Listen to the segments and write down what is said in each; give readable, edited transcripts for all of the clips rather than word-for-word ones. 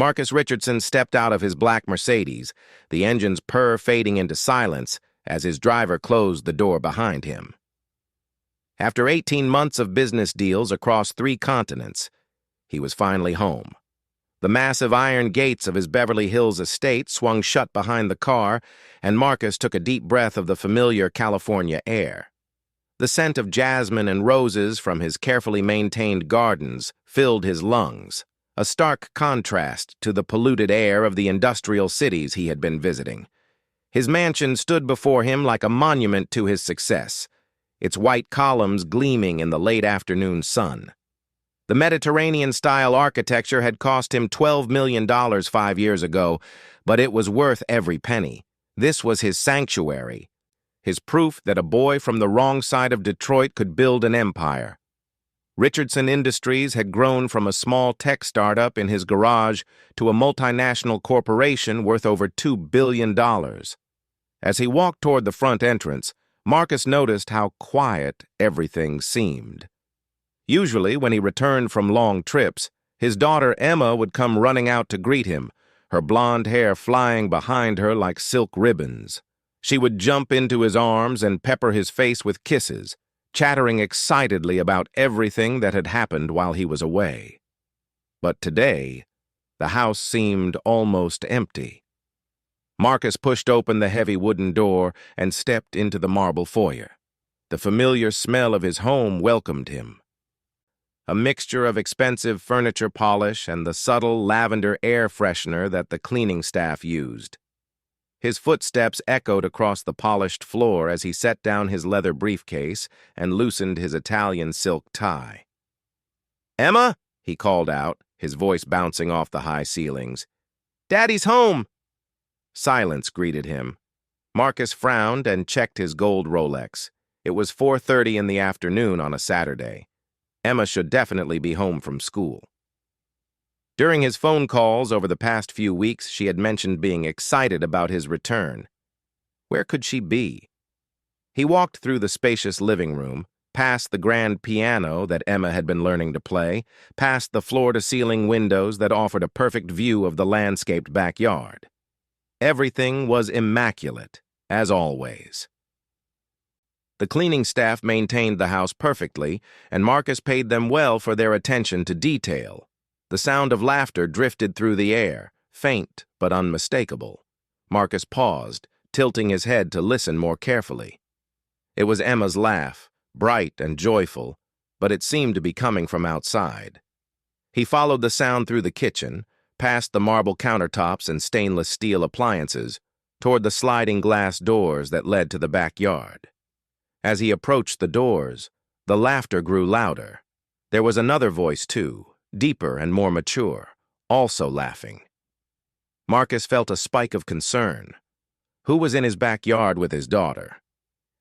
Marcus Richardson stepped out of his black Mercedes, the engine's purr fading into silence as his driver closed the door behind him. After 18 months of business deals across 3 continents, he was finally home. The massive iron gates of his Beverly Hills estate swung shut behind the car, and Marcus took a deep breath of the familiar California air. The scent of jasmine and roses from his carefully maintained gardens filled his lungs, a stark contrast to the polluted air of the industrial cities he had been visiting. His mansion stood before him like a monument to his success, its white columns gleaming in the late afternoon sun. The Mediterranean-style architecture had cost him $12 million 5 years ago, but it was worth every penny. This was his sanctuary, his proof that a boy from the wrong side of Detroit could build an empire. Richardson Industries had grown from a small tech startup in his garage to a multinational corporation worth over $2 billion. As he walked toward the front entrance, Marcus noticed how quiet everything seemed. Usually, when he returned from long trips, his daughter Emma would come running out to greet him, her blonde hair flying behind her like silk ribbons. She would jump into his arms and pepper his face with kisses, chattering excitedly about everything that had happened while he was away. But today, the house seemed almost empty. Marcus pushed open the heavy wooden door and stepped into the marble foyer. The familiar smell of his home welcomed him. A mixture of expensive furniture polish and the subtle lavender air freshener that the cleaning staff used. His footsteps echoed across the polished floor as he set down his leather briefcase and loosened his Italian silk tie. "Emma," he called out, his voice bouncing off the high ceilings. "Daddy's home!" Silence greeted him. Marcus frowned and checked his gold Rolex. It was 4:30 in the afternoon on a Saturday. Emma should definitely be home from school. During his phone calls over the past few weeks, she had mentioned being excited about his return. Where could she be? He walked through the spacious living room, past the grand piano that Emma had been learning to play, past the floor-to-ceiling windows that offered a perfect view of the landscaped backyard. Everything was immaculate, as always. The cleaning staff maintained the house perfectly, and Marcus paid them well for their attention to detail. The sound of laughter drifted through the air, faint but unmistakable. Marcus paused, tilting his head to listen more carefully. It was Emma's laugh, bright and joyful, but it seemed to be coming from outside. He followed the sound through the kitchen, past the marble countertops and stainless steel appliances, toward the sliding glass doors that led to the backyard. As he approached the doors, the laughter grew louder. There was another voice, too, deeper and more mature, also laughing. Marcus felt a spike of concern. Who was in his backyard with his daughter?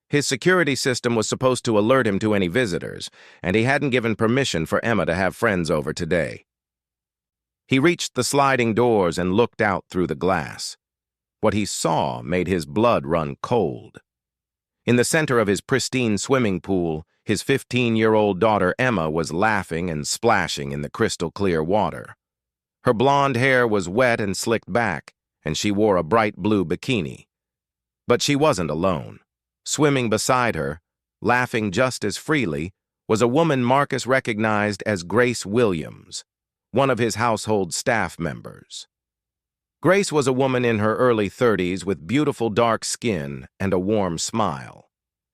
His security system was supposed to alert him to any visitors, and he hadn't given permission for Emma to have friends over today. He reached the sliding doors and looked out through the glass. What he saw made his blood run cold. In the center of his pristine swimming pool, his 15-year-old daughter Emma was laughing and splashing in the crystal-clear water. Her blonde hair was wet and slicked back, and she wore a bright blue bikini. But she wasn't alone. Swimming beside her, laughing just as freely, was a woman Marcus recognized as Grace Williams, one of his household staff members. Grace was a woman in her early 30s with beautiful dark skin and a warm smile.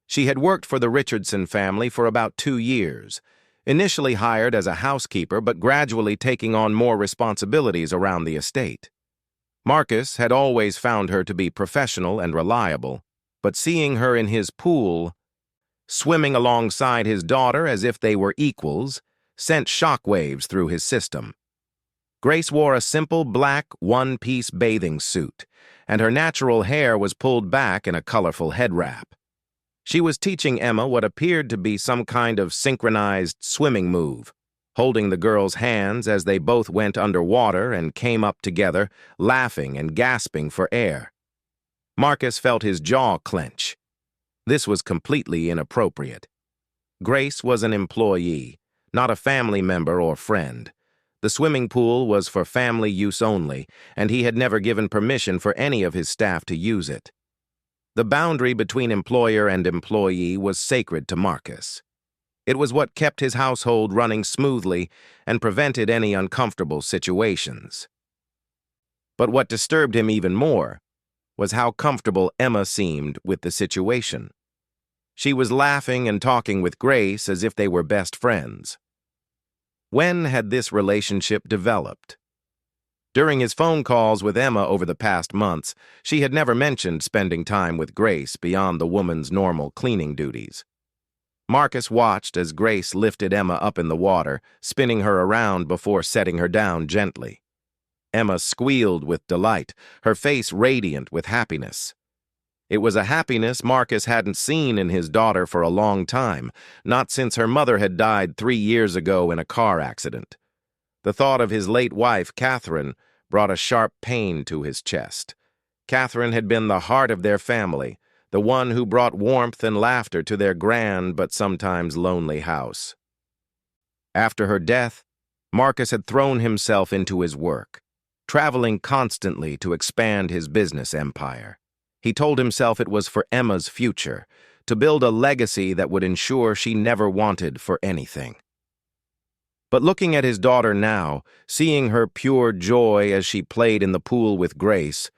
She had worked for the Richardson family for about 2 years, initially hired as a housekeeper but gradually taking on more responsibilities around the estate. Marcus had always found her to be professional and reliable, but seeing her in his pool, swimming alongside his daughter as if they were equals, sent shockwaves through his system. Grace wore a simple black one-piece bathing suit, and her natural hair was pulled back in a colorful head wrap. She was teaching Emma what appeared to be some kind of synchronized swimming move, holding the girl's hands as they both went underwater and came up together, laughing and gasping for air. Marcus felt his jaw clench. This was completely inappropriate. Grace was an employee, not a family member or friend. The swimming pool was for family use only, and he had never given permission for any of his staff to use it. The boundary between employer and employee was sacred to Marcus. It was what kept his household running smoothly and prevented any uncomfortable situations. But what disturbed him even more was how comfortable Emma seemed with the situation. She was laughing and talking with Grace as if they were best friends. When had this relationship developed? During his phone calls with Emma over the past months, she had never mentioned spending time with Grace beyond the woman's normal cleaning duties. Marcus watched as Grace lifted Emma up in the water, spinning her around before setting her down gently. Emma squealed with delight, her face radiant with happiness. It was a happiness Marcus hadn't seen in his daughter for a long time, not since her mother had died 3 years ago in a car accident. The thought of his late wife, Catherine, brought a sharp pain to his chest. Catherine had been the heart of their family, the one who brought warmth and laughter to their grand but sometimes lonely house. After her death, Marcus had thrown himself into his work, traveling constantly to expand his business empire. He told himself it was for Emma's future, to build a legacy that would ensure she never wanted for anything. But looking at his daughter now, seeing her pure joy as she played in the pool with Grace,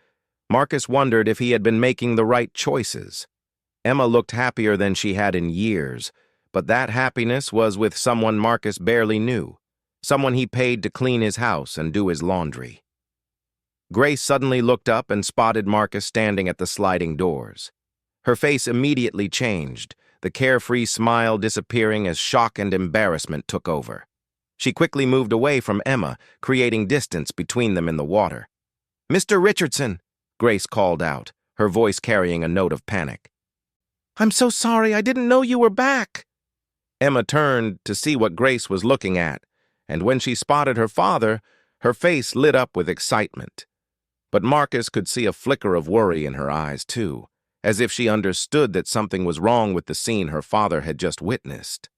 Marcus wondered if he had been making the right choices. Emma looked happier than she had in years, but that happiness was with someone Marcus barely knew, someone he paid to clean his house and do his laundry. Grace suddenly looked up and spotted Marcus standing at the sliding doors. Her face immediately changed, the carefree smile disappearing as shock and embarrassment took over. She quickly moved away from Emma, creating distance between them in the water. "Mr. Richardson," Grace called out, her voice carrying a note of panic. "I'm so sorry, I didn't know you were back." Emma turned to see what Grace was looking at, and when she spotted her father, her face lit up with excitement. But Marcus could see a flicker of worry in her eyes, too, as if she understood that something was wrong with the scene her father had just witnessed.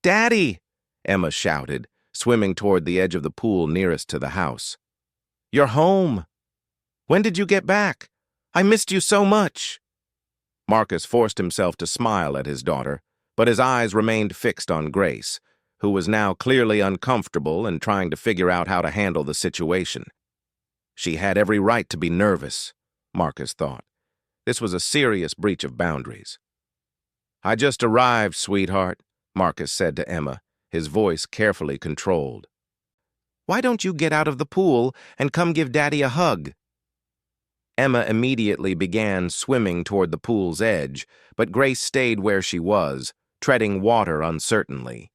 "Daddy!" Emma shouted, swimming toward the edge of the pool nearest to the house. "You're home! When did you get back? I missed you so much." Marcus forced himself to smile at his daughter, but his eyes remained fixed on Grace, who was now clearly uncomfortable and trying to figure out how to handle the situation. She had every right to be nervous, Marcus thought. This was a serious breach of boundaries. "I just arrived, sweetheart," Marcus said to Emma, his voice carefully controlled. "Why don't you get out of the pool and come give Daddy a hug?" Emma immediately began swimming toward the pool's edge, but Grace stayed where she was, treading water uncertainly.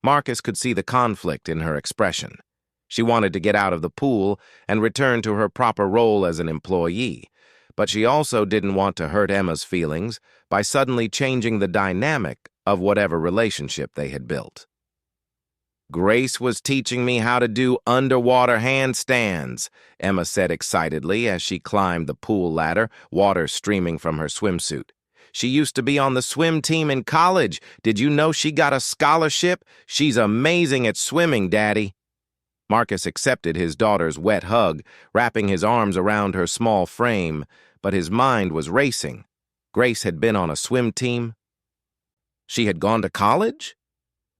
Marcus could see the conflict in her expression. She wanted to get out of the pool and return to her proper role as an employee, but she also didn't want to hurt Emma's feelings by suddenly changing the dynamic of whatever relationship they had built. "Grace was teaching me how to do underwater handstands," Emma said excitedly as she climbed the pool ladder, water streaming from her swimsuit. "She used to be on the swim team in college. Did you know she got a scholarship? She's amazing at swimming, Daddy." Marcus accepted his daughter's wet hug, wrapping his arms around her small frame, but his mind was racing. Grace had been on a swim team. She had gone to college?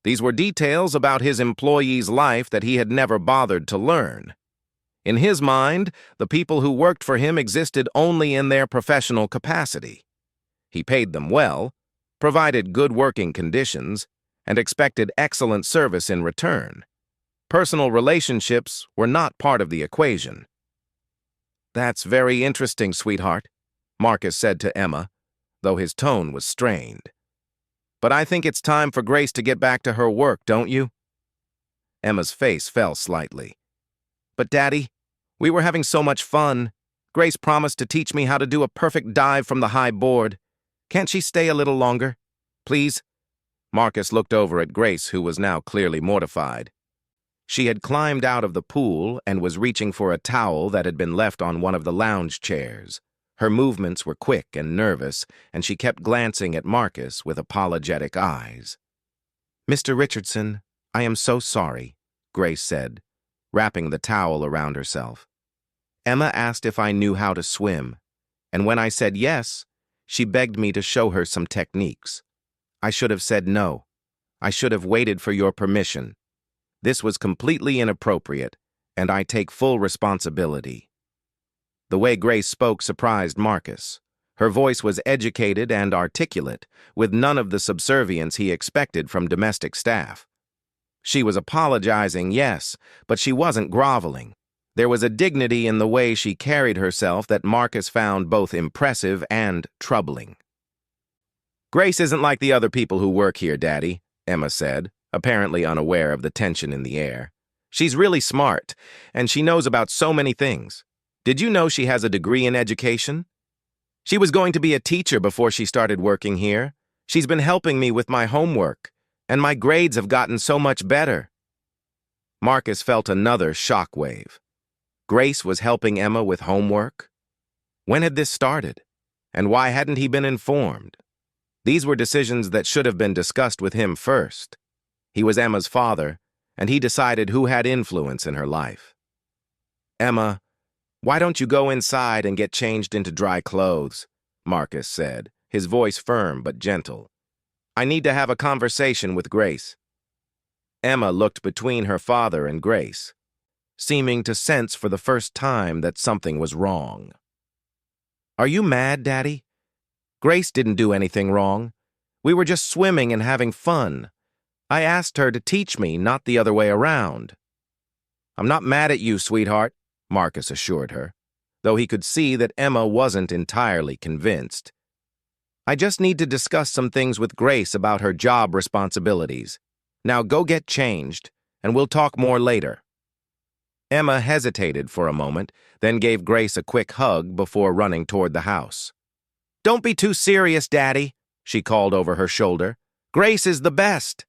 These were details about his employee's life that he had never bothered to learn. In his mind, the people who worked for him existed only in their professional capacity. He paid them well, provided good working conditions, and expected excellent service in return. Personal relationships were not part of the equation. "That's very interesting, sweetheart," Marcus said to Emma, though his tone was strained. "But I think it's time for Grace to get back to her work, don't you?" Emma's face fell slightly. "But Daddy, we were having so much fun. Grace promised to teach me how to do a perfect dive from the high board. Can't she stay a little longer? Please?" Marcus looked over at Grace, who was now clearly mortified. She had climbed out of the pool and was reaching for a towel that had been left on one of the lounge chairs. Her movements were quick and nervous, and she kept glancing at Marcus with apologetic eyes. "Mr. Richardson, I am so sorry," Grace said, wrapping the towel around herself. Emma asked if I knew how to swim, and when I said yes, she begged me to show her some techniques. I should have said no. I should have waited for your permission. This was completely inappropriate, and I take full responsibility. The way Grace spoke surprised Marcus. Her voice was educated and articulate, with none of the subservience he expected from domestic staff. She was apologizing, yes, but she wasn't groveling. There was a dignity in the way she carried herself that Marcus found both impressive and troubling. Grace isn't like the other people who work here, Daddy, Emma said, apparently unaware of the tension in the air. She's really smart, and she knows about so many things. Did you know she has a degree in education? She was going to be a teacher before she started working here. She's been helping me with my homework, and my grades have gotten so much better. Marcus felt another shockwave. Grace was helping Emma with homework? When had this started? And why hadn't he been informed? These were decisions that should have been discussed with him first. He was Emma's father, and he decided who had influence in her life. Emma, why don't you go inside and get changed into dry clothes? Marcus said, his voice firm but gentle. I need to have a conversation with Grace. Emma looked between her father and Grace, seeming to sense for the first time that something was wrong. Are you mad, Daddy? Grace didn't do anything wrong. We were just swimming and having fun. I asked her to teach me, not the other way around. I'm not mad at you, sweetheart, Marcus assured her, though he could see that Emma wasn't entirely convinced. I just need to discuss some things with Grace about her job responsibilities. Now go get changed, and we'll talk more later. Emma hesitated for a moment, then gave Grace a quick hug before running toward the house. Don't be too serious, Daddy, she called over her shoulder. Grace is the best.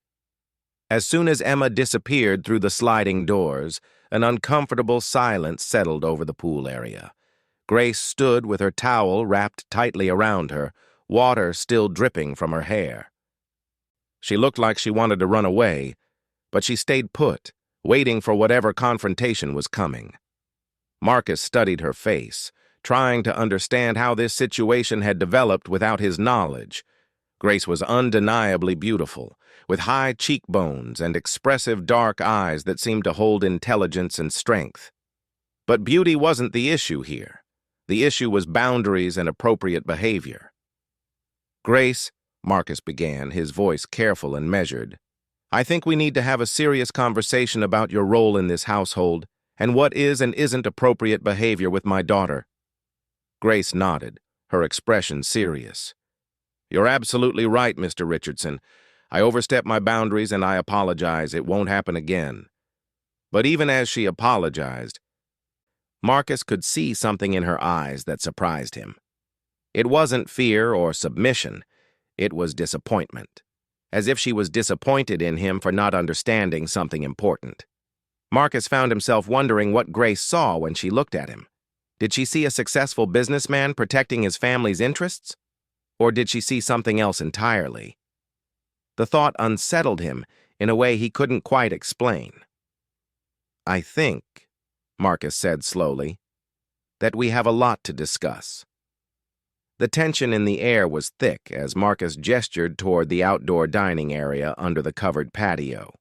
As soon as Emma disappeared through the sliding doors, an uncomfortable silence settled over the pool area. Grace stood with her towel wrapped tightly around her, water still dripping from her hair. She looked like she wanted to run away, but she stayed put, waiting for whatever confrontation was coming. Marcus studied her face, trying to understand how this situation had developed without his knowledge. Grace was undeniably beautiful, with high cheekbones and expressive dark eyes that seemed to hold intelligence and strength. But beauty wasn't the issue here. The issue was boundaries and appropriate behavior. Grace, Marcus began, his voice careful and measured, I think we need to have a serious conversation about your role in this household and what is and isn't appropriate behavior with my daughter. Grace nodded, her expression serious. You're absolutely right, Mr. Richardson. I overstepped my boundaries and I apologize. It won't happen again. But even as she apologized, Marcus could see something in her eyes that surprised him. It wasn't fear or submission. It was disappointment, as if she was disappointed in him for not understanding something important. Marcus found himself wondering what Grace saw when she looked at him. Did she see a successful businessman protecting his family's interests? Or did she see something else entirely? The thought unsettled him in a way he couldn't quite explain. I think, Marcus said slowly, that we have a lot to discuss. The tension in the air was thick as Marcus gestured toward the outdoor dining area under the covered patio.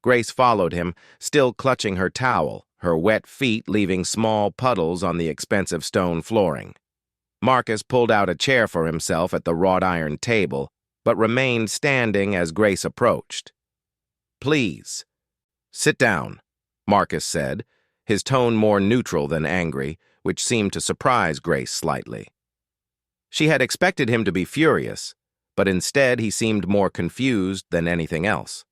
Grace followed him, still clutching her towel, her wet feet leaving small puddles on the expensive stone flooring. Marcus pulled out a chair for himself at the wrought iron table, but remained standing as Grace approached. Please, sit down, Marcus said, his tone more neutral than angry, which seemed to surprise Grace slightly. She had expected him to be furious, but instead he seemed more confused than anything else.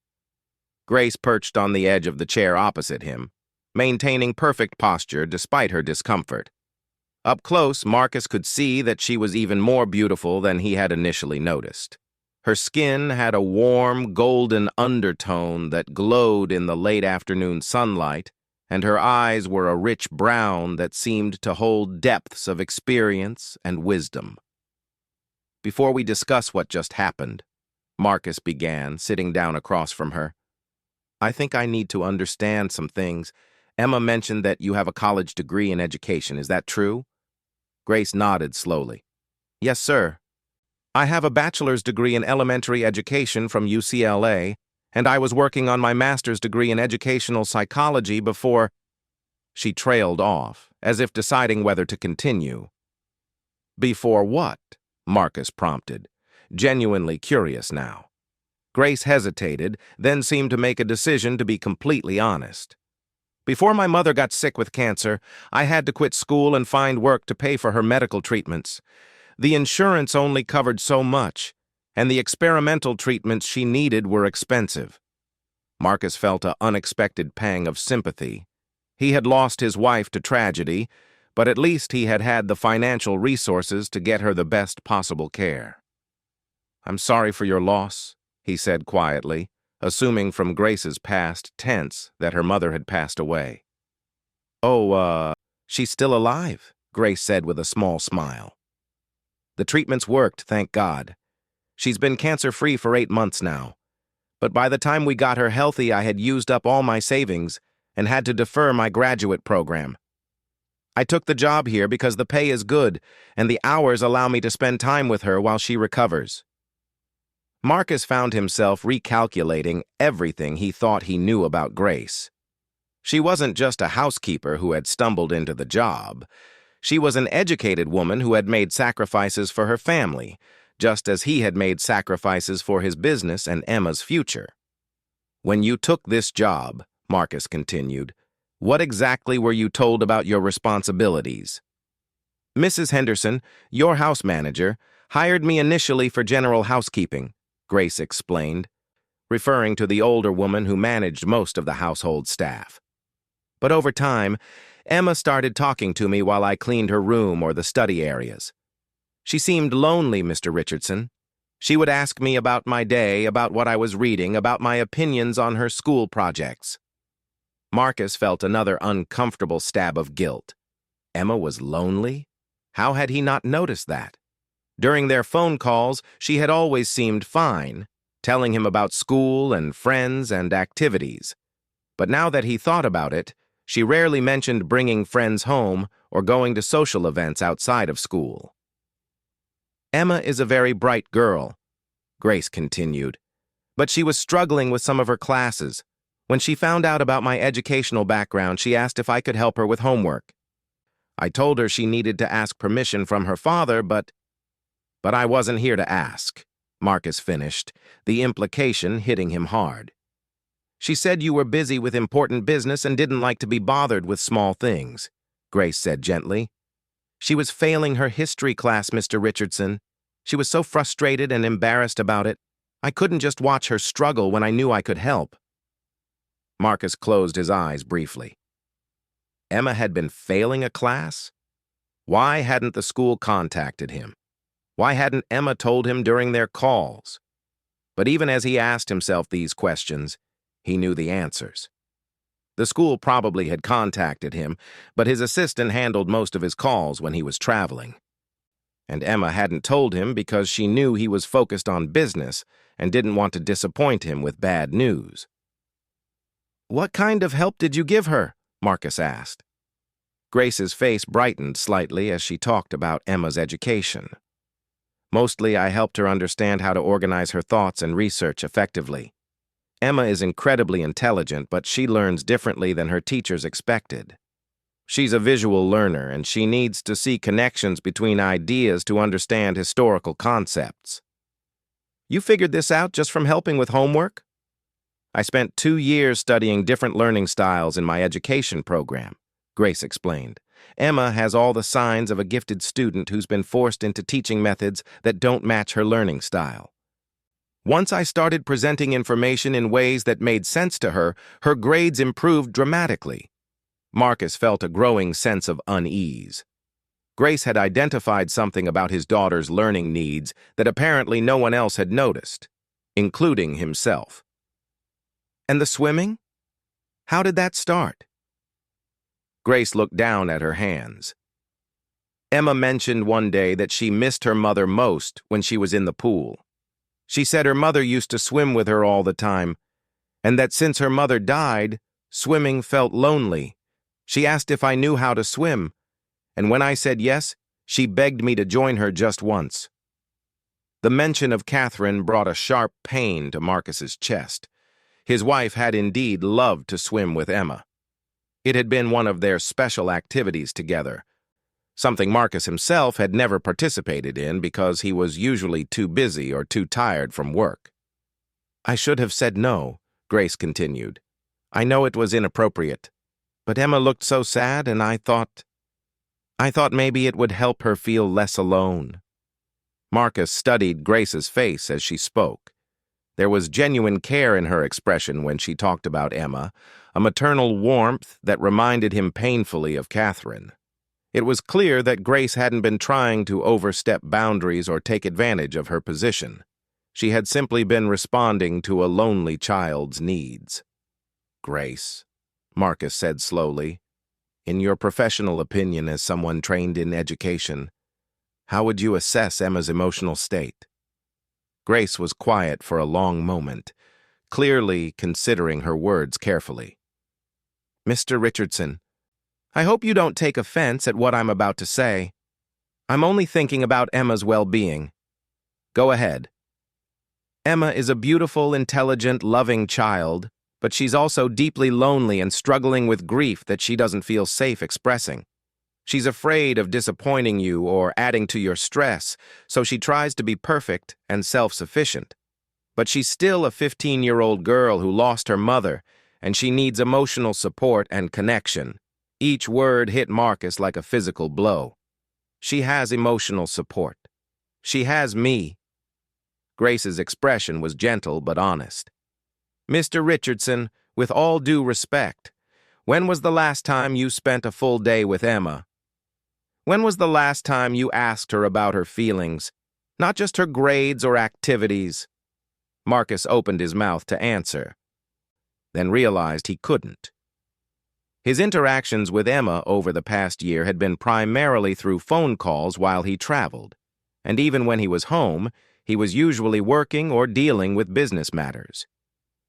Grace perched on the edge of the chair opposite him, maintaining perfect posture despite her discomfort. Up close, Marcus could see that she was even more beautiful than he had initially noticed. Her skin had a warm, golden undertone that glowed in the late afternoon sunlight, and her eyes were a rich brown that seemed to hold depths of experience and wisdom. Before we discuss what just happened, Marcus began, sitting down across from her, I think I need to understand some things. Emma mentioned that you have a college degree in education. Is that true? Grace nodded slowly. Yes, sir. I have a bachelor's degree in elementary education from UCLA, and I was working on my master's degree in educational psychology before. She trailed off, as if deciding whether to continue. Before what? Marcus prompted, genuinely curious now. Grace hesitated, then seemed to make a decision to be completely honest. Before my mother got sick with cancer, I had to quit school and find work to pay for her medical treatments. The insurance only covered so much, and the experimental treatments she needed were expensive. Marcus felt an unexpected pang of sympathy. He had lost his wife to tragedy, but at least he had had the financial resources to get her the best possible care. I'm sorry for your loss, he said quietly, assuming from Grace's past tense that her mother had passed away. Oh, she's still alive, Grace said with a small smile. The treatments worked, thank God. She's been cancer-free for 8 months now. But by the time we got her healthy, I had used up all my savings and had to defer my graduate program. I took the job here because the pay is good and the hours allow me to spend time with her while she recovers. Marcus found himself recalculating everything he thought he knew about Grace. She wasn't just a housekeeper who had stumbled into the job. She was an educated woman who had made sacrifices for her family, just as he had made sacrifices for his business and Emma's future. When you took this job, Marcus continued, what exactly were you told about your responsibilities? Mrs. Henderson, your house manager, hired me initially for general housekeeping, Grace explained, referring to the older woman who managed most of the household staff. But over time, Emma started talking to me while I cleaned her room or the study areas. She seemed lonely, Mr. Richardson. She would ask me about my day, about what I was reading, about my opinions on her school projects. Marcus felt another uncomfortable stab of guilt. Emma was lonely? How had he not noticed that? During their phone calls, she had always seemed fine, telling him about school and friends and activities. But now that he thought about it, she rarely mentioned bringing friends home or going to social events outside of school. Emma is a very bright girl, Grace continued, but she was struggling with some of her classes. When she found out about my educational background, she asked if I could help her with homework. I told her she needed to ask permission from her father, but I wasn't here to ask, Marcus finished, the implication hitting him hard. She said you were busy with important business and didn't like to be bothered with small things, Grace said gently. She was failing her history class, Mr. Richardson. She was so frustrated and embarrassed about it. I couldn't just watch her struggle when I knew I could help. Marcus closed his eyes briefly. Emma had been failing a class? Why hadn't the school contacted him? Why hadn't Emma told him during their calls? But even as he asked himself these questions, he knew the answers. The school probably had contacted him, but his assistant handled most of his calls when he was traveling. And Emma hadn't told him because she knew he was focused on business and didn't want to disappoint him with bad news. What kind of help did you give her? Marcus asked. Grace's face brightened slightly as she talked about Emma's education. Mostly, I helped her understand how to organize her thoughts and research effectively. Emma is incredibly intelligent, but she learns differently than her teachers expected. She's a visual learner, and she needs to see connections between ideas to understand historical concepts. You figured this out just from helping with homework? I spent 2 years studying different learning styles in my education program, Grace explained. Emma has all the signs of a gifted student who's been forced into teaching methods that don't match her learning style. Once I started presenting information in ways that made sense to her, her grades improved dramatically. Marcus felt a growing sense of unease. Grace had identified something about his daughter's learning needs that apparently no one else had noticed, including himself. And the swimming? How did that start? Grace looked down at her hands. Emma mentioned one day that she missed her mother most when she was in the pool. She said her mother used to swim with her all the time, and that since her mother died, swimming felt lonely. She asked if I knew how to swim, and when I said yes, she begged me to join her just once. The mention of Catherine brought a sharp pain to Marcus's chest. His wife had indeed loved to swim with Emma. It had been one of their special activities together, something Marcus himself had never participated in because he was usually too busy or too tired from work. "I should have said no," Grace continued. "I know it was inappropriate, but Emma looked so sad and I thought maybe it would help her feel less alone." Marcus studied Grace's face as she spoke. There was genuine care in her expression when she talked about Emma, a maternal warmth that reminded him painfully of Catherine. It was clear that Grace hadn't been trying to overstep boundaries or take advantage of her position. She had simply been responding to a lonely child's needs. "Grace," Marcus said slowly, "in your professional opinion as someone trained in education, how would you assess Emma's emotional state?" Grace was quiet for a long moment, clearly considering her words carefully. "Mr. Richardson, I hope you don't take offense at what I'm about to say. I'm only thinking about Emma's well-being. Go ahead. Emma is a beautiful, intelligent, loving child, but she's also deeply lonely and struggling with grief that she doesn't feel safe expressing. She's afraid of disappointing you or adding to your stress, so she tries to be perfect and self-sufficient. But she's still a 15-year-old girl who lost her mother, and she needs emotional support and connection." Each word hit Marcus like a physical blow. "She has emotional support. She has me." Grace's expression was gentle but honest. "Mr. Richardson, with all due respect, when was the last time you spent a full day with Emma? When was the last time you asked her about her feelings, not just her grades or activities?" Marcus opened his mouth to answer, then realized he couldn't. His interactions with Emma over the past year had been primarily through phone calls while he traveled, and even when he was home, he was usually working or dealing with business matters.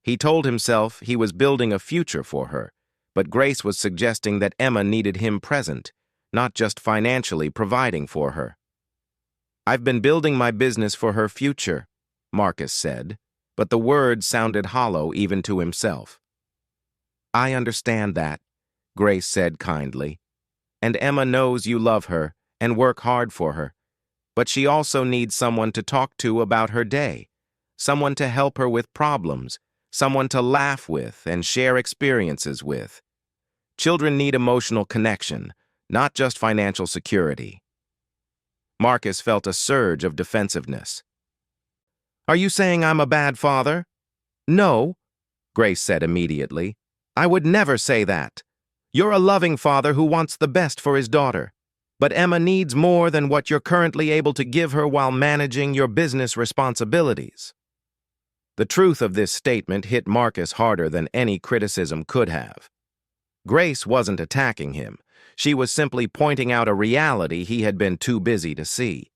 He told himself he was building a future for her, but Grace was suggesting that Emma needed him present, not just financially providing for her. "I've been building my business for her future," Marcus said, but the words sounded hollow even to himself. "I understand that," Grace said kindly, "and Emma knows you love her and work hard for her, but she also needs someone to talk to about her day, someone to help her with problems, someone to laugh with and share experiences with. Children need emotional connection, not just financial security." Marcus felt a surge of defensiveness. "Are you saying I'm a bad father?" "No," Grace said immediately. "I would never say that. You're a loving father who wants the best for his daughter. But Emma needs more than what you're currently able to give her while managing your business responsibilities." The truth of this statement hit Marcus harder than any criticism could have. Grace wasn't attacking him. She was simply pointing out a reality he had been too busy to see.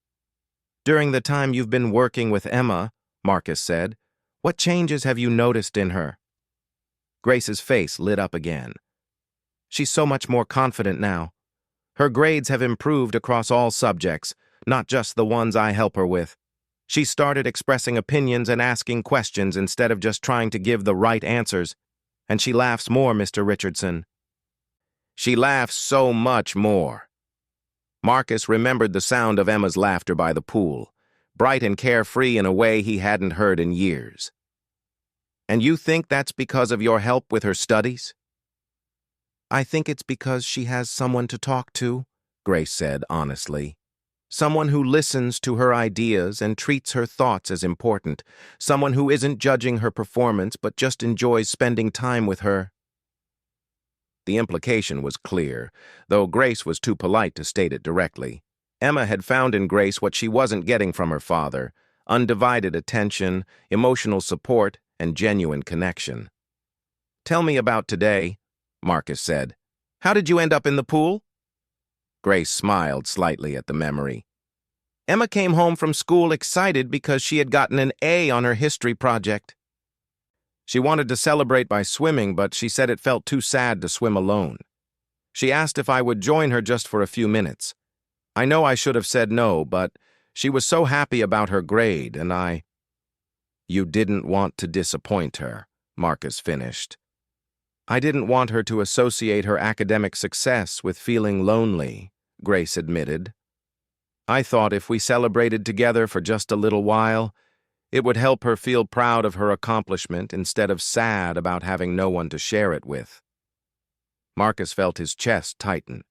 "During the time you've been working with Emma," Marcus said, "what changes have you noticed in her?" Grace's face lit up again. "She's so much more confident now. Her grades have improved across all subjects, not just the ones I help her with. She started expressing opinions and asking questions instead of just trying to give the right answers. And she laughs more, Mr. Richardson." "She laughs so much more." Marcus remembered the sound of Emma's laughter by the pool, bright and carefree in a way he hadn't heard in years. "And you think that's because of your help with her studies?" "I think it's because she has someone to talk to," Grace said honestly. "Someone who listens to her ideas and treats her thoughts as important. Someone who isn't judging her performance but just enjoys spending time with her." The implication was clear, though Grace was too polite to state it directly. Emma had found in Grace what she wasn't getting from her father: undivided attention, emotional support, and genuine connection. "Tell me about today," Marcus said. "How did you end up in the pool?" Grace smiled slightly at the memory. "Emma came home from school excited because she had gotten an A on her history project." She wanted to celebrate by swimming, but she said it felt too sad to swim alone. She asked if I would join her just for a few minutes. I know I should have said no, but she was so happy about her grade, and You didn't want to disappoint her, Marcus finished. I didn't want her to associate her academic success with feeling lonely, Grace admitted. I thought if we celebrated together for just a little while, it would help her feel proud of her accomplishment instead of sad about having no one to share it with. Marcus felt his chest tighten.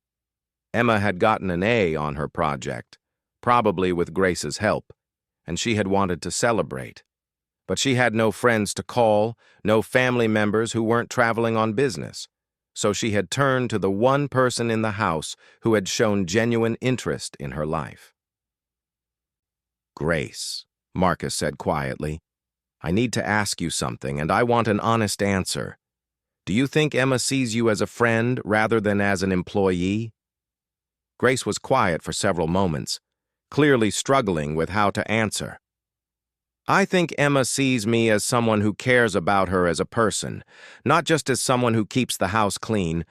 Emma had gotten an A on her project, probably with Grace's help, and she had wanted to celebrate. But she had no friends to call, no family members who weren't traveling on business, so she had turned to the one person in the house who had shown genuine interest in her life. Grace, Marcus said quietly, I need to ask you something, and I want an honest answer. Do you think Emma sees you as a friend rather than as an employee? Grace was quiet for several moments, clearly struggling with how to answer. I think Emma sees me as someone who cares about her as a person, not just as someone who keeps the house clean.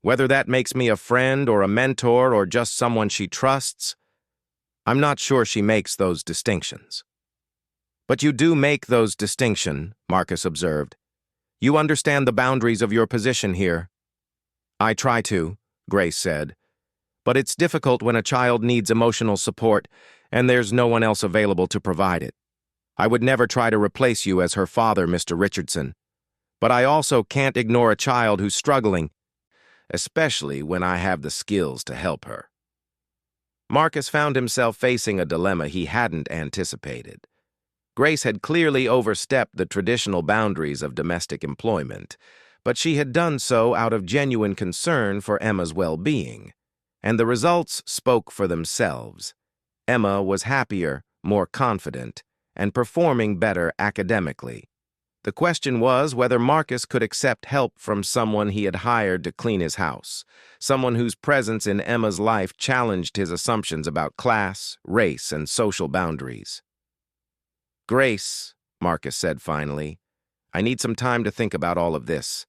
Whether that makes me a friend or a mentor or just someone she trusts, I'm not sure she makes those distinctions. But you do make those distinctions, Marcus observed. You understand the boundaries of your position here. I try to, Grace said. But it's difficult when a child needs emotional support and there's no one else available to provide it. I would never try to replace you as her father, Mr. Richardson. But I also can't ignore a child who's struggling, especially when I have the skills to help her. Marcus found himself facing a dilemma he hadn't anticipated. Grace had clearly overstepped the traditional boundaries of domestic employment, but she had done so out of genuine concern for Emma's well-being, and the results spoke for themselves. Emma was happier, more confident, and performing better academically. The question was whether Marcus could accept help from someone he had hired to clean his house, someone whose presence in Emma's life challenged his assumptions about class, race, and social boundaries. Grace, Marcus said finally, I need some time to think about all of this.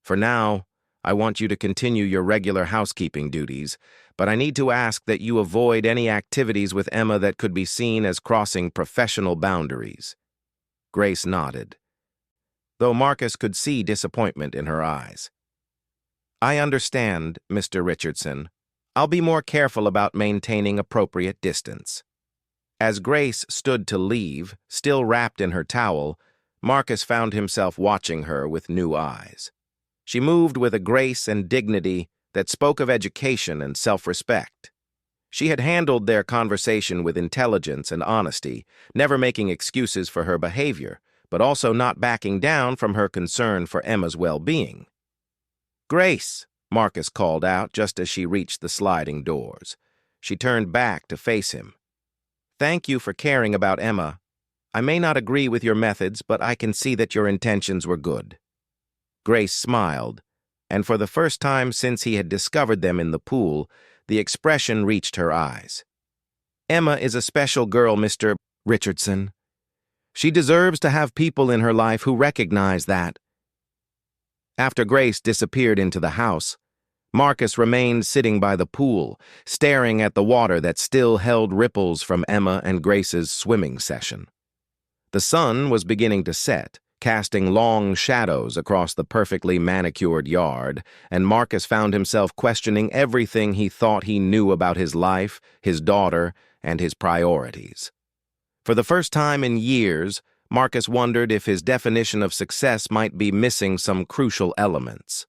For now, I want you to continue your regular housekeeping duties, but I need to ask that you avoid any activities with Emma that could be seen as crossing professional boundaries. Grace nodded, though Marcus could see disappointment in her eyes. I understand, Mr. Richardson. I'll be more careful about maintaining appropriate distance. As Grace stood to leave, still wrapped in her towel, Marcus found himself watching her with new eyes. She moved with a grace and dignity that spoke of education and self-respect. She had handled their conversation with intelligence and honesty, never making excuses for her behavior, but also not backing down from her concern for Emma's well-being. Grace, Marcus called out just as she reached the sliding doors. She turned back to face him. Thank you for caring about Emma. I may not agree with your methods, but I can see that your intentions were good. Grace smiled, and for the first time since he had discovered them in the pool, the expression reached her eyes. Emma is a special girl, Mr. Richardson. She deserves to have people in her life who recognize that. After Grace disappeared into the house, Marcus remained sitting by the pool, staring at the water that still held ripples from Emma and Grace's swimming session. The sun was beginning to set, casting long shadows across the perfectly manicured yard, and Marcus found himself questioning everything he thought he knew about his life, his daughter, and his priorities. For the first time in years, Marcus wondered if his definition of success might be missing some crucial elements.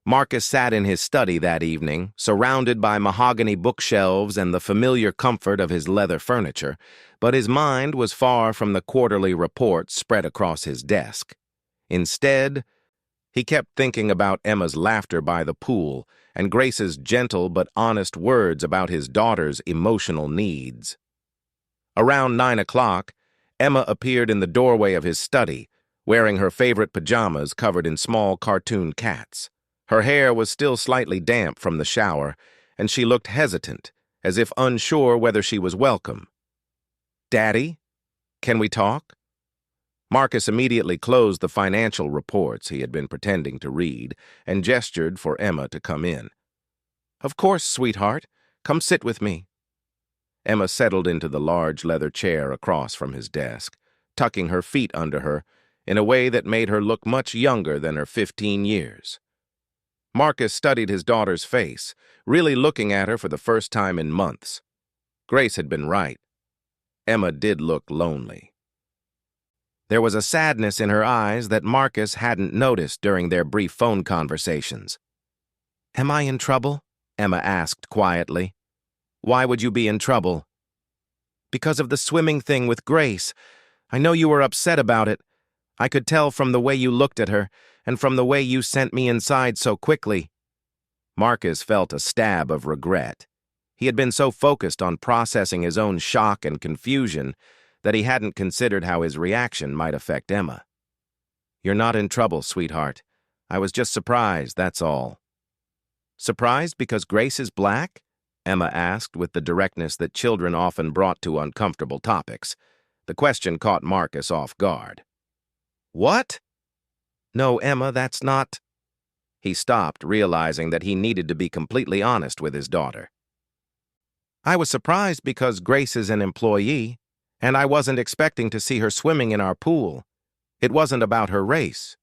Marcus sat in his study that evening, surrounded by mahogany bookshelves and the familiar comfort of his leather furniture, but his mind was far from the quarterly reports spread across his desk. Instead, he kept thinking about Emma's laughter by the pool and Grace's gentle but honest words about his daughter's emotional needs. Around 9 o'clock, Emma appeared in the doorway of his study, wearing her favorite pajamas covered in small cartoon cats. Her hair was still slightly damp from the shower, and she looked hesitant, as if unsure whether she was welcome. "Daddy, can we talk?" Marcus immediately closed the financial reports he had been pretending to read and gestured for Emma to come in. "Of course, sweetheart. Come sit with me." Emma settled into the large leather chair across from his desk, tucking her feet under her in a way that made her look much younger than her 15 years. Marcus studied his daughter's face, really looking at her for the first time in months. Grace had been right. Emma did look lonely. There was a sadness in her eyes that Marcus hadn't noticed during their brief phone conversations. "Am I in trouble?" Emma asked quietly. "Why would you be in trouble?" "Because of the swimming thing with Grace. I know you were upset about it. I could tell from the way you looked at her, and from the way you sent me inside so quickly." Marcus felt a stab of regret. He had been so focused on processing his own shock and confusion that he hadn't considered how his reaction might affect Emma. "You're not in trouble, sweetheart. I was just surprised, that's all." "Surprised because Grace is black?" Emma asked with the directness that children often brought to uncomfortable topics. The question caught Marcus off guard. "What?" "No, Emma, that's not—" He stopped, realizing that he needed to be completely honest with his daughter. "I was surprised because Grace is an employee, and I wasn't expecting to see her swimming in our pool. It wasn't about her race."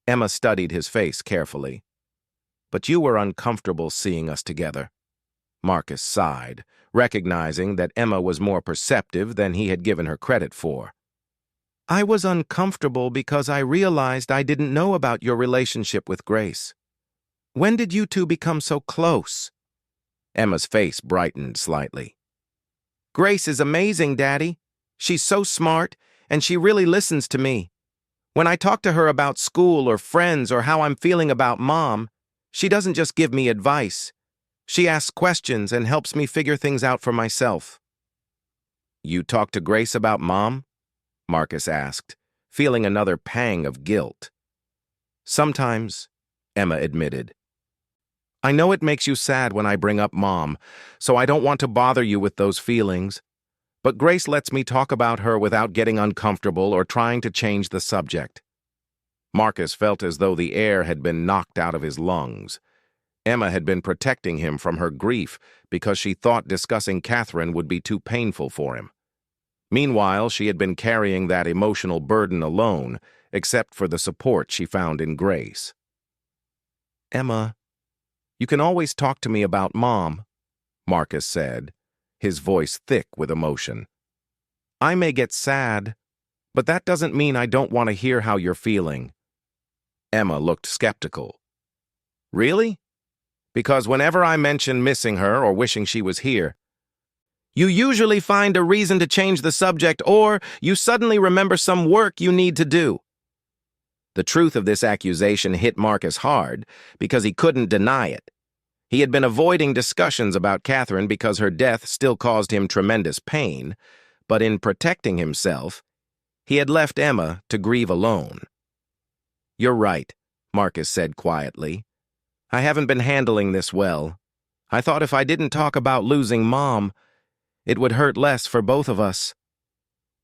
Emma studied his face carefully. "But you were uncomfortable seeing us together." Marcus sighed, recognizing that Emma was more perceptive than he had given her credit for. "I was uncomfortable because I realized I didn't know about your relationship with Grace. When did you two become so close?" Emma's face brightened slightly. "Grace is amazing, Daddy. She's so smart, and she really listens to me. When I talk to her about school or friends or how I'm feeling about Mom, she doesn't just give me advice. She asks questions and helps me figure things out for myself." "You talked to Grace about Mom?" Marcus asked, feeling another pang of guilt. "Sometimes," Emma admitted. "I know it makes you sad when I bring up Mom, so I don't want to bother you with those feelings. But Grace lets me talk about her without getting uncomfortable or trying to change the subject." Marcus felt as though the air had been knocked out of his lungs. Emma had been protecting him from her grief because she thought discussing Catherine would be too painful for him. Meanwhile, she had been carrying that emotional burden alone, except for the support she found in Grace. "Emma, you can always talk to me about Mom," Marcus said, his voice thick with emotion. "I may get sad, but that doesn't mean I don't want to hear how you're feeling." Emma looked skeptical. "Really? Because whenever I mention missing her or wishing she was here, you usually find a reason to change the subject or you suddenly remember some work you need to do." The truth of this accusation hit Marcus hard because he couldn't deny it. He had been avoiding discussions about Catherine because her death still caused him tremendous pain, but in protecting himself, he had left Emma to grieve alone. "You're right," Marcus said quietly. "I haven't been handling this well. I thought if I didn't talk about losing Mom, it would hurt less for both of us.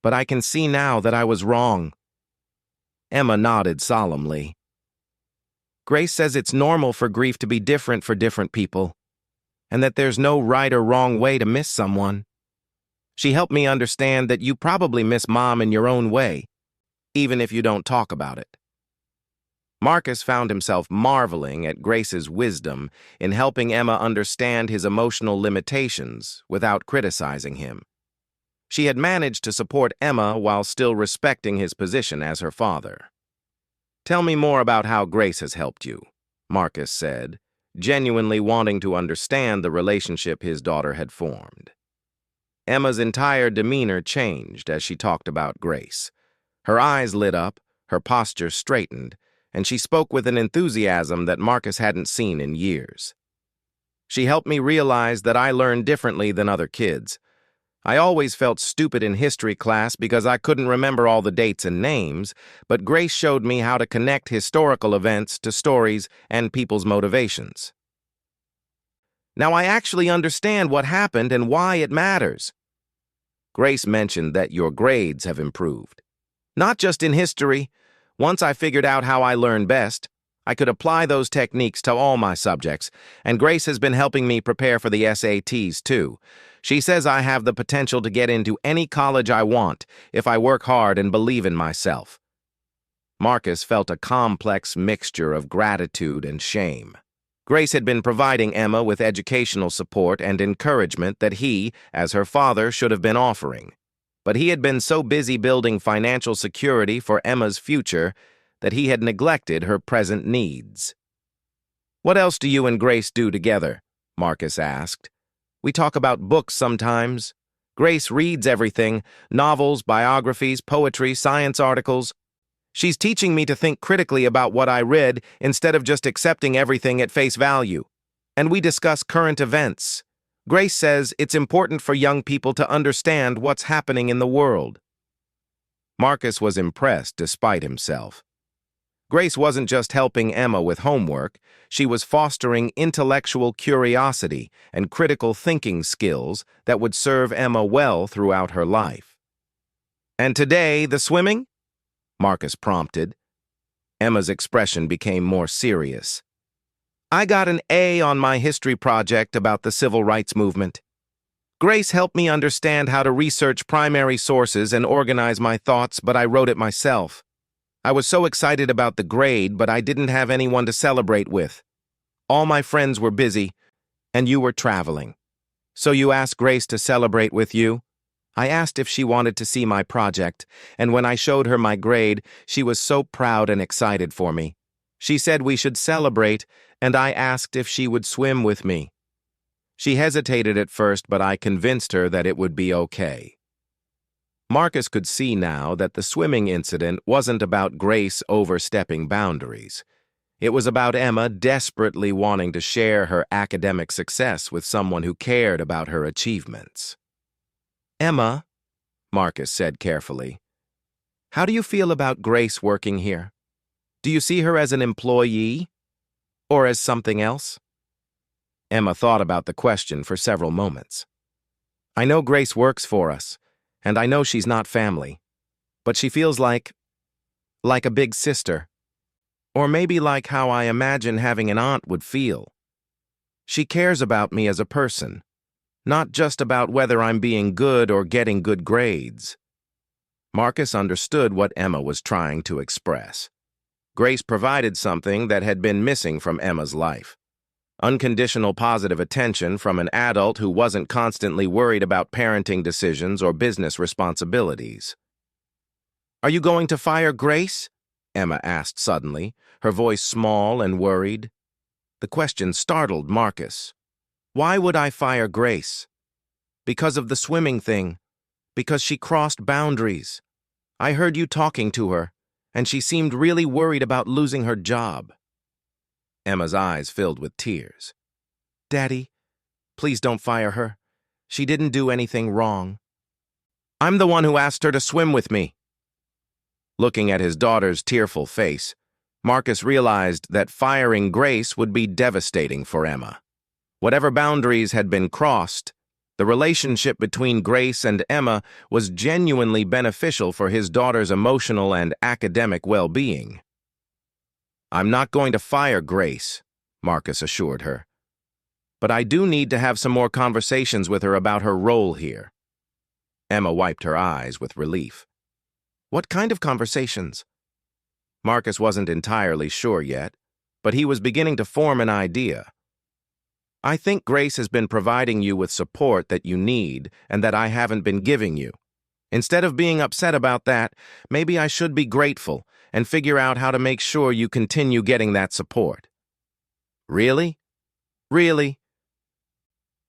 But I can see now that I was wrong." Emma nodded solemnly. "Grace says it's normal for grief to be different for different people, and that there's no right or wrong way to miss someone. She helped me understand that you probably miss Mom in your own way, even if you don't talk about it." Marcus found himself marveling at Grace's wisdom in helping Emma understand his emotional limitations without criticizing him. She had managed to support Emma while still respecting his position as her father. "Tell me more about how Grace has helped you," Marcus said, genuinely wanting to understand the relationship his daughter had formed. Emma's entire demeanor changed as she talked about Grace. Her eyes lit up, her posture straightened, and she spoke with an enthusiasm that Marcus hadn't seen in years. "She helped me realize that I learn differently than other kids. I always felt stupid in history class because I couldn't remember all the dates and names, but Grace showed me how to connect historical events to stories and people's motivations. Now I actually understand what happened and why it matters." "Grace mentioned that your grades have improved." Not just in history. Once I figured out how I learn best, I could apply those techniques to all my subjects, and Grace has been helping me prepare for the SATs too. She says I have the potential to get into any college I want if I work hard and believe in myself. Marcus felt a complex mixture of gratitude and shame. Grace had been providing Emma with educational support and encouragement that he, as her father, should have been offering. But he had been so busy building financial security for Emma's future that he had neglected her present needs. "What else do you and Grace do together?" Marcus asked. "We talk about books sometimes. Grace reads everything: novels, biographies, poetry, science articles. She's teaching me to think critically about what I read instead of just accepting everything at face value. And we discuss current events. Grace says it's important for young people to understand what's happening in the world." Marcus was impressed despite himself. Grace wasn't just helping Emma with homework, she was fostering intellectual curiosity and critical thinking skills that would serve Emma well throughout her life. "And today, the swimming?" Marcus prompted. Emma's expression became more serious. "I got an A on my history project about the civil rights movement. Grace helped me understand how to research primary sources and organize my thoughts, but I wrote it myself. I was so excited about the grade, but I didn't have anyone to celebrate with. All my friends were busy, and you were traveling. So you asked Grace to celebrate with you?" I asked if she wanted to see my project, and when I showed her my grade, she was so proud and excited for me. She said we should celebrate, and I asked if she would swim with me. She hesitated at first, but I convinced her that it would be okay. Marcus could see now that the swimming incident wasn't about Grace overstepping boundaries. It was about Emma desperately wanting to share her academic success with someone who cared about her achievements. "Emma," Marcus said carefully, "how do you feel about Grace working here? Do you see her as an employee or as something else?" Emma thought about the question for several moments. "I know Grace works for us, and I know she's not family, but she feels like a big sister, or maybe like how I imagine having an aunt would feel. She cares about me as a person, not just about whether I'm being good or getting good grades." Marcus understood what Emma was trying to express. Grace provided something that had been missing from Emma's life: unconditional positive attention from an adult who wasn't constantly worried about parenting decisions or business responsibilities. "Are you going to fire Grace?" Emma asked suddenly, her voice small and worried. The question startled Marcus. "Why would I fire Grace?" "Because of the swimming thing. Because she crossed boundaries. I heard you talking to her, and she seemed really worried about losing her job." Emma's eyes filled with tears. "Daddy, please don't fire her. She didn't do anything wrong. I'm the one who asked her to swim with me." Looking at his daughter's tearful face, Marcus realized that firing Grace would be devastating for Emma. Whatever boundaries had been crossed, the relationship between Grace and Emma was genuinely beneficial for his daughter's emotional and academic well-being. "I'm not going to fire Grace," Marcus assured her. "But I do need to have some more conversations with her about her role here." Emma wiped her eyes with relief. "What kind of conversations?" Marcus wasn't entirely sure yet, but he was beginning to form an idea. "I think Grace has been providing you with support that you need and that I haven't been giving you. Instead of being upset about that, maybe I should be grateful and figure out how to make sure you continue getting that support." "Really? Really?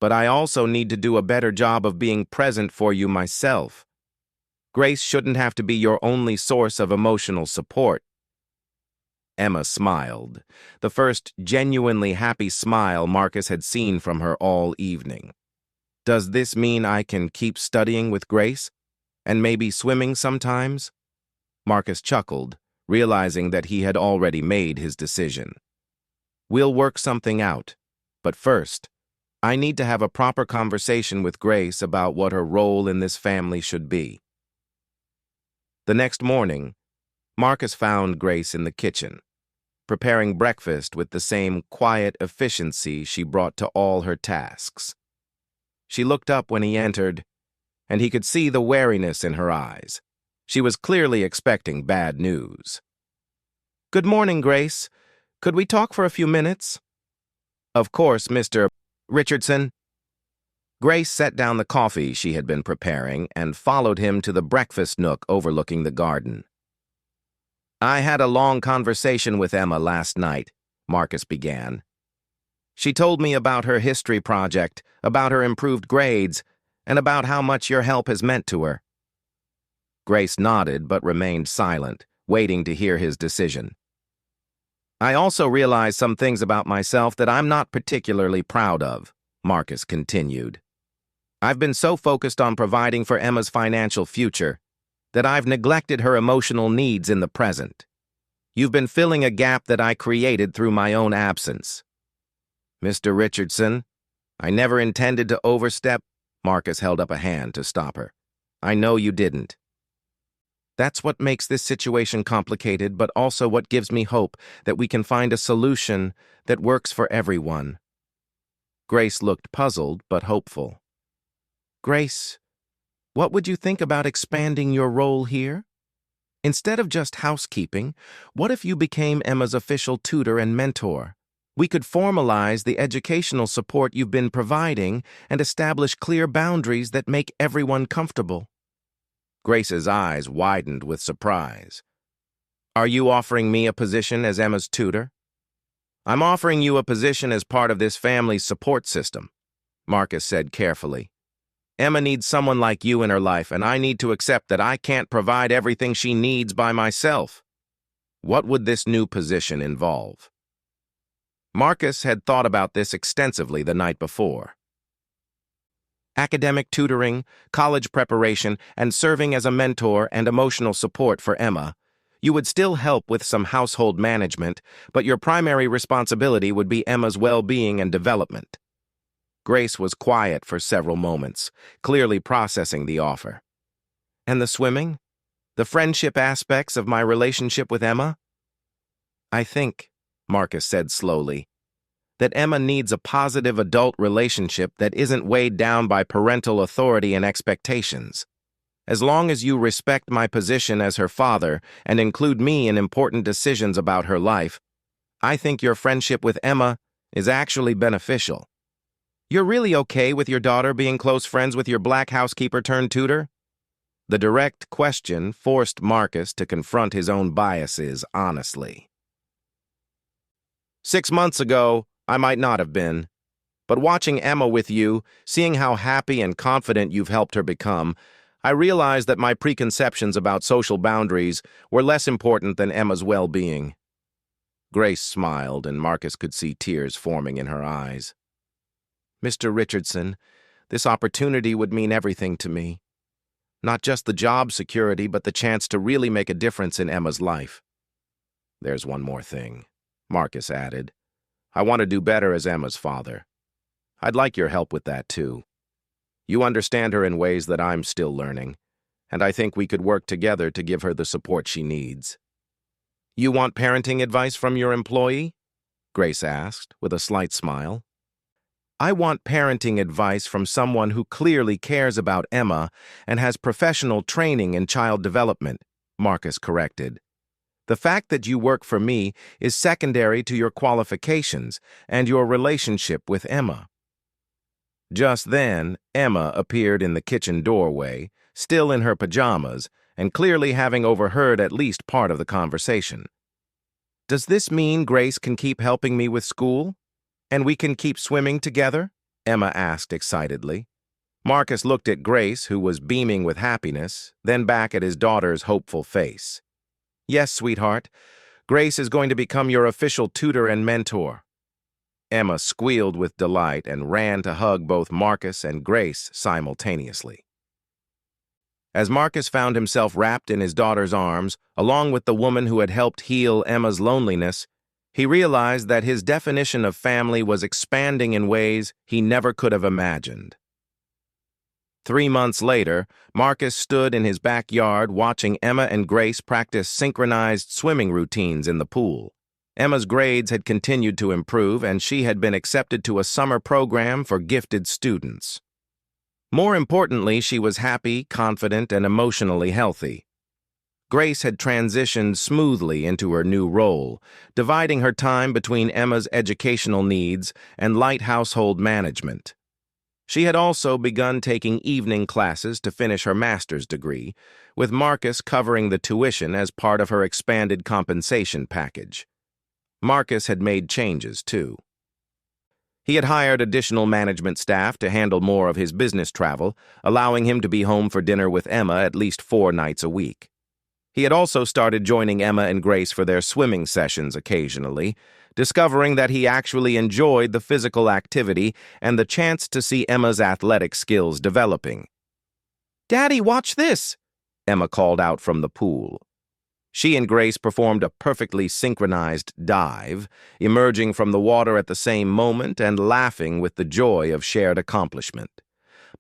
But I also need to do a better job of being present for you myself. Grace shouldn't have to be your only source of emotional support." Emma smiled, the first genuinely happy smile Marcus had seen from her all evening. "Does this mean I can keep studying with Grace? And maybe swimming sometimes?" Marcus chuckled, realizing that he had already made his decision. "We'll work something out, but first, I need to have a proper conversation with Grace about what her role in this family should be." The next morning, Marcus found Grace in the kitchen, preparing breakfast with the same quiet efficiency she brought to all her tasks. She looked up when he entered, and he could see the wariness in her eyes. She was clearly expecting bad news. "Good morning, Grace. Could we talk for a few minutes?" "Of course, Mr. Richardson." Grace set down the coffee she had been preparing and followed him to the breakfast nook overlooking the garden. "I had a long conversation with Emma last night," Marcus began. "She told me about her history project, about her improved grades, and about how much your help has meant to her." Grace nodded but remained silent, waiting to hear his decision. "I also realized some things about myself that I'm not particularly proud of," Marcus continued. "I've been so focused on providing for Emma's financial future that I've neglected her emotional needs in the present. You've been filling a gap that I created through my own absence." "Mr. Richardson, I never intended to overstep." Marcus held up a hand to stop her. "I know you didn't." "That's what makes this situation complicated, but also what gives me hope that we can find a solution that works for everyone." Grace looked puzzled but hopeful. "Grace, what would you think about expanding your role here? Instead of just housekeeping, what if you became Emma's official tutor and mentor? We could formalize the educational support you've been providing and establish clear boundaries that make everyone comfortable." Grace's eyes widened with surprise. "Are you offering me a position as Emma's tutor?" "I'm offering you a position as part of this family's support system," Marcus said carefully. "Emma needs someone like you in her life, and I need to accept that I can't provide everything she needs by myself." "What would this new position involve?" Marcus had thought about this extensively the night before. "Academic tutoring, college preparation, and serving as a mentor and emotional support for Emma. You would still help with some household management, but your primary responsibility would be Emma's well-being and development." Grace was quiet for several moments, clearly processing the offer. "And the swimming? The friendship aspects of my relationship with Emma?" "I think," Marcus said slowly, "that Emma needs a positive adult relationship that isn't weighed down by parental authority and expectations. As long as you respect my position as her father and include me in important decisions about her life, I think your friendship with Emma is actually beneficial." "You're really okay with your daughter being close friends with your black housekeeper turned tutor?" The direct question forced Marcus to confront his own biases honestly. "6 months ago, I might not have been. But watching Emma with you, seeing how happy and confident you've helped her become, I realized that my preconceptions about social boundaries were less important than Emma's well-being." Grace smiled, and Marcus could see tears forming in her eyes. "Mr. Richardson, this opportunity would mean everything to me. Not just the job security, but the chance to really make a difference in Emma's life." "There's one more thing," Marcus added. "I want to do better as Emma's father. I'd like your help with that, too. You understand her in ways that I'm still learning, and I think we could work together to give her the support she needs." "You want parenting advice from your employee?" Grace asked, with a slight smile. "I want parenting advice from someone who clearly cares about Emma and has professional training in child development," Marcus corrected. "The fact that you work for me is secondary to your qualifications and your relationship with Emma." Just then, Emma appeared in the kitchen doorway, still in her pajamas, and clearly having overheard at least part of the conversation. "Does this mean Grace can keep helping me with school? And we can keep swimming together?" Emma asked excitedly. Marcus looked at Grace, who was beaming with happiness, then back at his daughter's hopeful face. "Yes, sweetheart. Grace is going to become your official tutor and mentor." Emma squealed with delight and ran to hug both Marcus and Grace simultaneously. As Marcus found himself wrapped in his daughter's arms, along with the woman who had helped heal Emma's loneliness, he realized that his definition of family was expanding in ways he never could have imagined. 3 months later, Marcus stood in his backyard watching Emma and Grace practice synchronized swimming routines in the pool. Emma's grades had continued to improve, and she had been accepted to a summer program for gifted students. More importantly, she was happy, confident, and emotionally healthy. Grace had transitioned smoothly into her new role, dividing her time between Emma's educational needs and light household management. She had also begun taking evening classes to finish her master's degree, with Marcus covering the tuition as part of her expanded compensation package. Marcus had made changes, too. He had hired additional management staff to handle more of his business travel, allowing him to be home for dinner with Emma at least 4 nights a week. He had also started joining Emma and Grace for their swimming sessions occasionally, discovering that he actually enjoyed the physical activity and the chance to see Emma's athletic skills developing. "Daddy, watch this!" Emma called out from the pool. She and Grace performed a perfectly synchronized dive, emerging from the water at the same moment and laughing with the joy of shared accomplishment.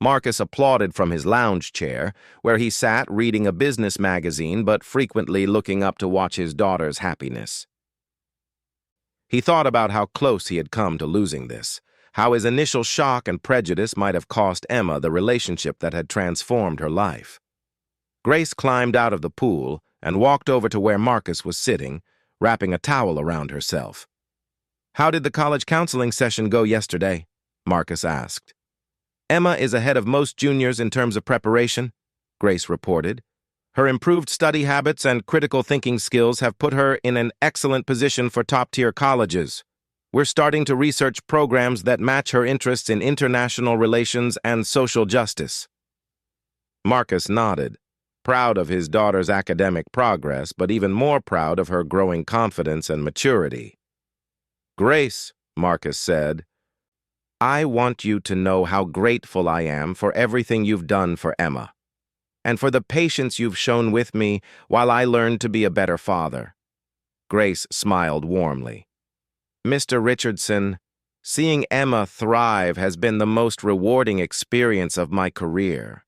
Marcus applauded from his lounge chair, where he sat reading a business magazine but frequently looking up to watch his daughter's happiness. He thought about how close he had come to losing this, how his initial shock and prejudice might have cost Emma the relationship that had transformed her life. Grace climbed out of the pool and walked over to where Marcus was sitting, wrapping a towel around herself. "How did the college counseling session go yesterday?" Marcus asked. "Emma is ahead of most juniors in terms of preparation," Grace reported. "Her improved study habits and critical thinking skills have put her in an excellent position for top-tier colleges. We're starting to research programs that match her interests in international relations and social justice." Marcus nodded, proud of his daughter's academic progress, but even more proud of her growing confidence and maturity. "Grace," Marcus said, "I want you to know how grateful I am for everything you've done for Emma, and for the patience you've shown with me while I learned to be a better father." Grace smiled warmly. "Mr. Richardson, seeing Emma thrive has been the most rewarding experience of my career.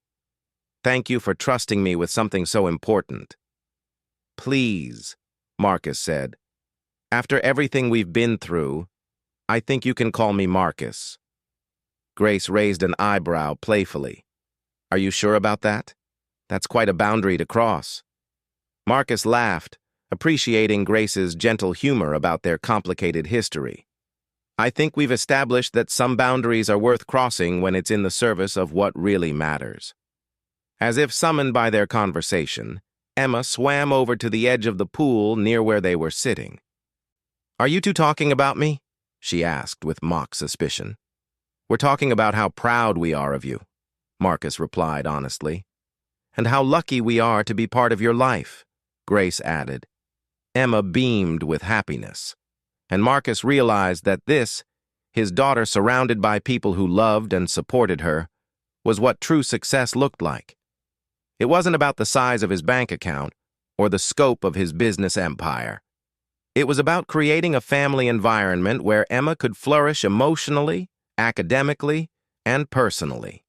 Thank you for trusting me with something so important." "Please," Marcus said, "after everything we've been through, I think you can call me Marcus." Grace raised an eyebrow playfully. "Are you sure about that? That's quite a boundary to cross." Marcus laughed, appreciating Grace's gentle humor about their complicated history. "I think we've established that some boundaries are worth crossing when it's in the service of what really matters." As if summoned by their conversation, Emma swam over to the edge of the pool near where they were sitting. "Are you two talking about me?" she asked with mock suspicion. "We're talking about how proud we are of you," Marcus replied honestly. "And how lucky we are to be part of your life," Grace added. Emma beamed with happiness, and Marcus realized that this, his daughter surrounded by people who loved and supported her, was what true success looked like. It wasn't about the size of his bank account or the scope of his business empire. It was about creating a family environment where Emma could flourish emotionally, academically, and personally.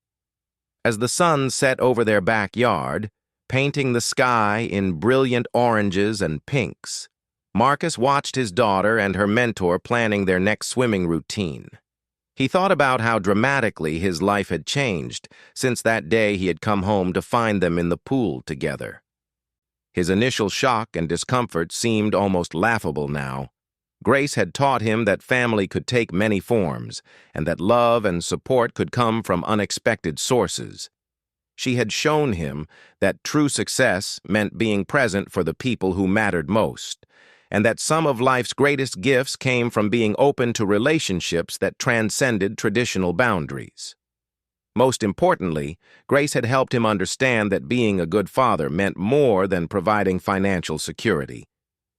As the sun set over their backyard, painting the sky in brilliant oranges and pinks, Marcus watched his daughter and her mentor planning their next swimming routine. He thought about how dramatically his life had changed since that day he had come home to find them in the pool together. His initial shock and discomfort seemed almost laughable now. Grace had taught him that family could take many forms, and that love and support could come from unexpected sources. She had shown him that true success meant being present for the people who mattered most, and that some of life's greatest gifts came from being open to relationships that transcended traditional boundaries. Most importantly, Grace had helped him understand that being a good father meant more than providing financial security.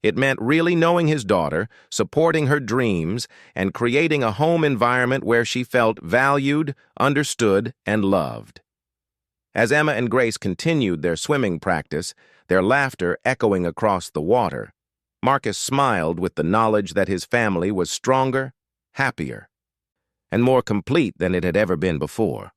It meant really knowing his daughter, supporting her dreams, and creating a home environment where she felt valued, understood, and loved. As Emma and Grace continued their swimming practice, their laughter echoing across the water, Marcus smiled with the knowledge that his family was stronger, happier, and more complete than it had ever been before.